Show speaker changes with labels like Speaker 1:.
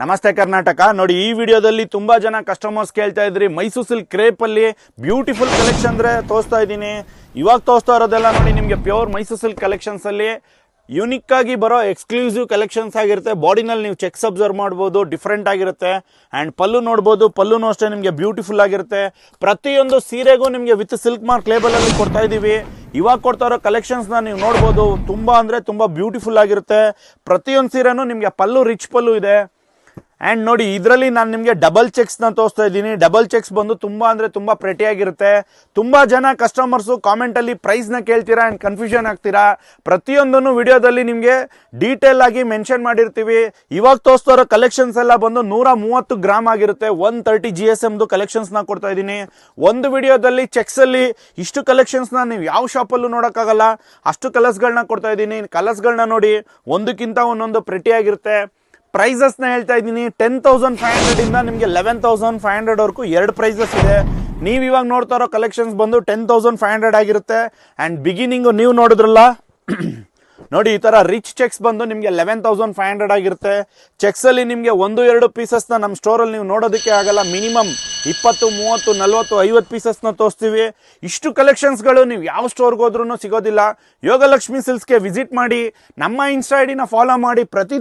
Speaker 1: ನಮಸ್ತೆ ಕರ್ನಾಟಕ. ನೋಡಿ, ಈ ವಿಡಿಯೋದಲ್ಲಿ ತುಂಬಾ ಜನ ಕಸ್ಟಮರ್ಸ್ ಕೇಳ್ತಾ ಇದ್ರಿ ಮೈಸೂರು ಸಿಲ್ಕ್ ಕ್ರೇಪ್ ಅಲ್ಲಿ ಬ್ಯೂಟಿಫುಲ್ ಕಲೆಕ್ಷನ್ ಅಂದ್ರೆ ತೋರಿಸ್ತಾ ಇದ್ದೀನಿ. ಇವಾಗ ತೋರಿಸ್ತಾ ಇರೋದೆಲ್ಲ ನೋಡಿ ನಿಮಗೆ ಪ್ಯೂರ್ ಮೈಸೂರು ಸಿಲ್ಕ್ ಕಲೆಕ್ಷನ್ಸ್ ಅಲ್ಲಿ ಯುನಿಕ್ ಆಗಿ ಬರೋ ಎಕ್ಸ್ಕ್ಲೂಸಿವ್ ಕಲೆಕ್ಷನ್ಸ್ ಆಗಿರುತ್ತೆ. ಬಾಡಿನಲ್ಲಿ ನೀವು ಚೆಕ್ಸ್ ಅಬ್ಸರ್ವ್ ಮಾಡ್ಬೋದು, ಡಿಫ್ರೆಂಟ್ ಆಗಿರುತ್ತೆ. ಆ್ಯಂಡ್ ಪಲ್ಲು ನೋಡ್ಬೋದು, ಪಲ್ಲುನೂ ಅಷ್ಟೇ ನಿಮಗೆ ಬ್ಯೂಟಿಫುಲ್ ಆಗಿರುತ್ತೆ. ಪ್ರತಿಯೊಂದು ಸೀರೆಗೂ ನಿಮಗೆ ವಿತ್ ಸಿಲ್ಕ್ ಮಾರ್ಕ್ ಲೇಬಲಲ್ಲಿ ಕೊಡ್ತಾ ಇದ್ದೀವಿ. ಇವಾಗ ಕೊಡ್ತಾ ಇರೋ ಕಲೆಕ್ಷನ್ಸ್ನ ನೀವು ನೋಡ್ಬೋದು, ತುಂಬ ಅಂದರೆ ತುಂಬ ಬ್ಯೂಟಿಫುಲ್ ಆಗಿರುತ್ತೆ. ಪ್ರತಿಯೊಂದು ಸೀರೆನೂ ನಿಮಗೆ ಪಲ್ಲು ರಿಚ್ ಪಲ್ಲು ಇದೆ. ಆ್ಯಂಡ್ ನೋಡಿ, ಇದರಲ್ಲಿ ನಾನು ನಿಮಗೆ ಡಬಲ್ ಚೆಕ್ಸ್ನ ತೋರಿಸ್ತಾ ಇದ್ದೀನಿ. ಡಬಲ್ ಚೆಕ್ಸ್ ಬಂದು ತುಂಬ ಅಂದರೆ ತುಂಬ ಪ್ರೆಟಿಯಾಗಿರುತ್ತೆ. ತುಂಬ ಜನ ಕಸ್ಟಮರ್ಸು ಕಾಮೆಂಟಲ್ಲಿ ಪ್ರೈಸ್ನ ಕೇಳ್ತೀರಾ ಆ್ಯಂಡ್ ಕನ್ಫ್ಯೂಷನ್ ಆಗ್ತೀರಾ. ಪ್ರತಿಯೊಂದನ್ನು ವಿಡಿಯೋದಲ್ಲಿ ನಿಮಗೆ ಡೀಟೇಲ್ ಆಗಿ ಮೆನ್ಷನ್ ಮಾಡಿರ್ತೀವಿ. ಇವಾಗ ತೋರಿಸ್ತಾ ಇರೋ ಕಲೆಕ್ಷನ್ಸ್ ಎಲ್ಲ ಬಂದು 130 ಗ್ರಾಮ್ ಆಗಿರುತ್ತೆ. 130 GSMದು ಕಲೆಕ್ಷನ್ಸ್ನ ಕೊಡ್ತಾ ಇದ್ದೀನಿ. ಒಂದು ವಿಡಿಯೋದಲ್ಲಿ ಚೆಕ್ಸಲ್ಲಿ ಇಷ್ಟು ಕಲೆಕ್ಷನ್ಸ್ನ ನೀವು ಯಾವ ಶಾಪಲ್ಲೂ ನೋಡೋಕ್ಕಾಗಲ್ಲ. ಅಷ್ಟು ಕಲರ್ಸ್ಗಳನ್ನ ಕೊಡ್ತಾ ಇದ್ದೀನಿ. ಕಲರ್ಸ್ಗಳನ್ನ ನೋಡಿ, ಒಂದಕ್ಕಿಂತ ಒಂದೊಂದು ಪ್ರೆಟಿಯಾಗಿರುತ್ತೆ. ಪ್ರೈಸಸ್ನ ಹೇಳ್ತಾ ಇದ್ದೀನಿ. 10,500 ಇಂದ ನಿಮಗೆ 11,500 ವರೆಗೂ ಎರಡು ಪ್ರೈಸಸ್ ಇದೆ. ನೀವು ಇವಾಗ ನೋಡ್ತಾ ಇರೋ ಕಲೆಕ್ಷನ್ಸ್ ಬಂದು 10,500 ಆಗಿರುತ್ತೆ. ಆ್ಯಂಡ್ ಬಿಗಿನಿಂಗು ನೀವು ನೋಡಿದ್ರಲ್ಲ ನೋಡಿ, ಈ ಥರ ರಿಚ್ ಚೆಕ್ಸ್ ಬಂದು ನಿಮಗೆ 11,500 ಆಗಿರುತ್ತೆ. ಚೆಕ್ಸಲ್ಲಿ ನಿಮಗೆ 1-2 ಪೀಸಸ್ನ ನಮ್ಮ ಸ್ಟೋರಲ್ಲಿ ನೀವು ನೋಡೋದಕ್ಕೆ ಆಗಲ್ಲ. ಮಿನಿಮಮ್ 20, 30, 40, 50 ಪೀಸಸ್ನ ತೋರಿಸ್ತೀವಿ. ಇಷ್ಟು ಕಲೆಕ್ಷನ್ಸ್ಗಳು ನೀವು ಯಾವ ಸ್ಟೋರ್ಗೆ ಹೋದ್ರೂ ಸಿಗೋದಿಲ್ಲ. ಯೋಗಲಕ್ಷ್ಮಿ ಸಿಲ್ಕ್ಸ್ಗೆ ವಿಸಿಟ್ ಮಾಡಿ, ನಮ್ಮ ಇನ್ಸ್ಟಾ ಐಡಿನ ಫಾಲೋ ಮಾಡಿ. ಪ್ರತಿದಿನ